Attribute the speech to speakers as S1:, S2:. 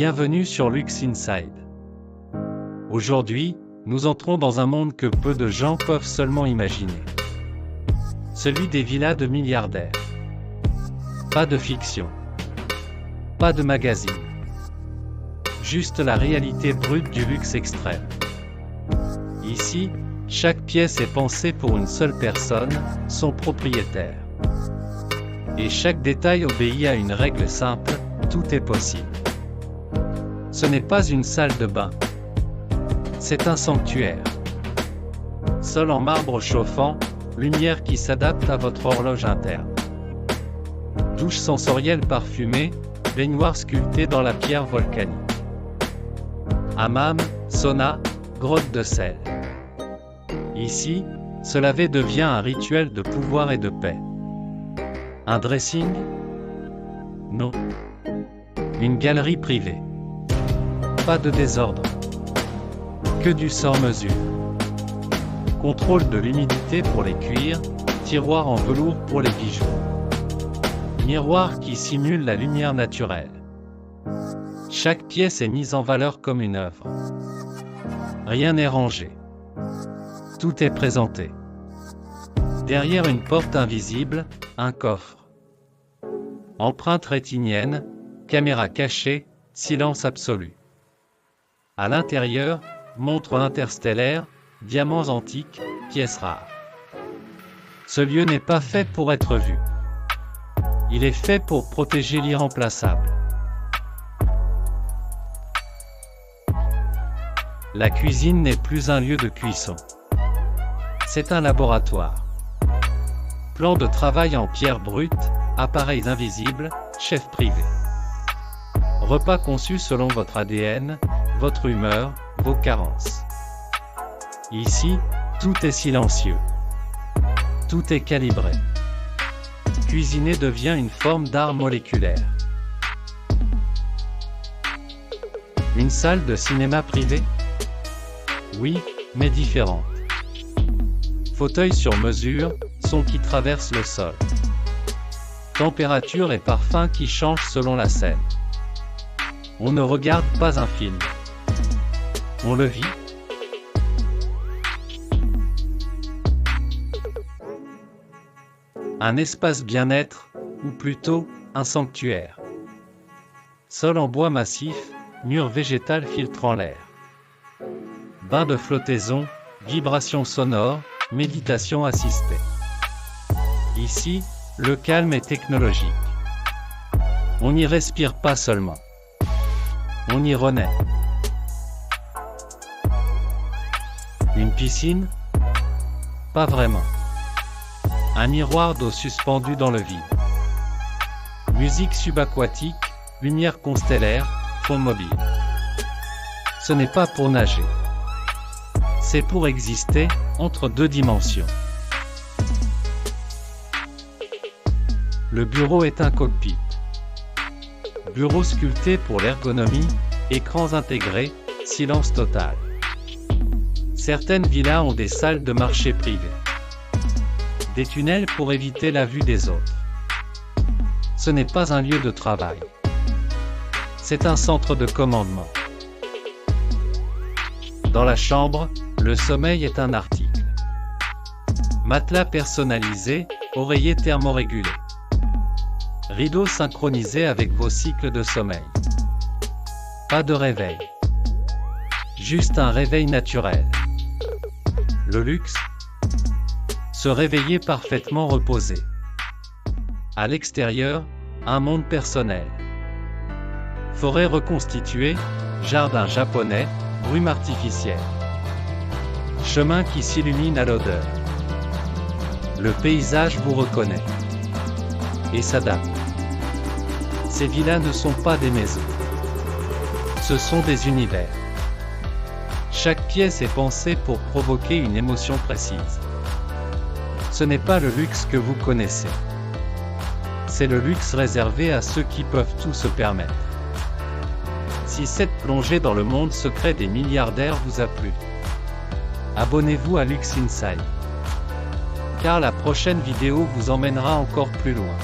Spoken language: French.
S1: Bienvenue sur Lux Inside. Aujourd'hui, nous entrons dans un monde que peu de gens peuvent seulement imaginer. Celui des villas de milliardaires. Pas de fiction. Pas de magazine. Juste la réalité brute du luxe extrême. Ici, chaque pièce est pensée pour une seule personne, son propriétaire. Et chaque détail obéit à une règle simple, tout est possible. Ce n'est pas une salle de bain. C'est un sanctuaire. Sol en marbre chauffant, lumière qui s'adapte à votre horloge interne. Douche sensorielle parfumée, baignoire sculptée dans la pierre volcanique. Hammam, sauna, grotte de sel. Ici, se laver devient un rituel de pouvoir et de paix. Un dressing? Non. Une galerie privée. Pas de désordre. Que du sur-mesure. Contrôle de l'humidité pour les cuirs, tiroir en velours pour les bijoux. Miroir qui simule la lumière naturelle. Chaque pièce est mise en valeur comme une œuvre. Rien n'est rangé. Tout est présenté. Derrière une porte invisible, un coffre. Empreinte rétinienne, caméra cachée, silence absolu. À l'intérieur, montre interstellaire, diamants antiques, pièces rares. Ce lieu n'est pas fait pour être vu. Il est fait pour protéger l'irremplaçable. La cuisine n'est plus un lieu de cuisson. C'est un laboratoire. Plan de travail en pierre brute, appareils invisibles, chef privé. Repas conçus selon votre ADN, votre humeur, vos carences. Ici, tout est silencieux. Tout est calibré. Cuisiner devient une forme d'art moléculaire. Une salle de cinéma privée? Oui, mais différente. Fauteuil sur mesure, son qui traverse le sol. Température et parfum qui changent selon la scène. On ne regarde pas un film. On le vit. Un espace bien-être, ou plutôt, un sanctuaire. Sol en bois massif, mur végétal filtrant l'air. Bain de flottaison, vibrations sonores, méditation assistée. Ici, le calme est technologique. On n'y respire pas seulement. On y renaît. Une piscine? Pas vraiment. Un miroir d'eau suspendu dans le vide. Musique subaquatique, lumière constellaire, fond mobile. Ce n'est pas pour nager. C'est pour exister, entre deux dimensions. Le bureau est un cockpit. Bureau sculpté pour l'ergonomie, écrans intégrés, silence total. Certaines villas ont des salles de marché privées. Des tunnels pour éviter la vue des autres. Ce n'est pas un lieu de travail. C'est un centre de commandement. Dans la chambre, le sommeil est un article. Matelas personnalisé, oreiller thermorégulé. Rideaux synchronisés avec vos cycles de sommeil. Pas de réveil. Juste un réveil naturel. Le luxe? Se réveiller parfaitement reposé. À l'extérieur, un monde personnel. Forêt reconstituée, jardin japonais, brume artificielle. Chemin qui s'illumine à l'odeur. Le paysage vous reconnaît. Et s'adapte. Ces villas ne sont pas des maisons. Ce sont des univers. Chaque pièce est pensée pour provoquer une émotion précise. Ce n'est pas le luxe que vous connaissez. C'est le luxe réservé à ceux qui peuvent tout se permettre. Si cette plongée dans le monde secret des milliardaires vous a plu, abonnez-vous à Lux Inside. Car la prochaine vidéo vous emmènera encore plus loin.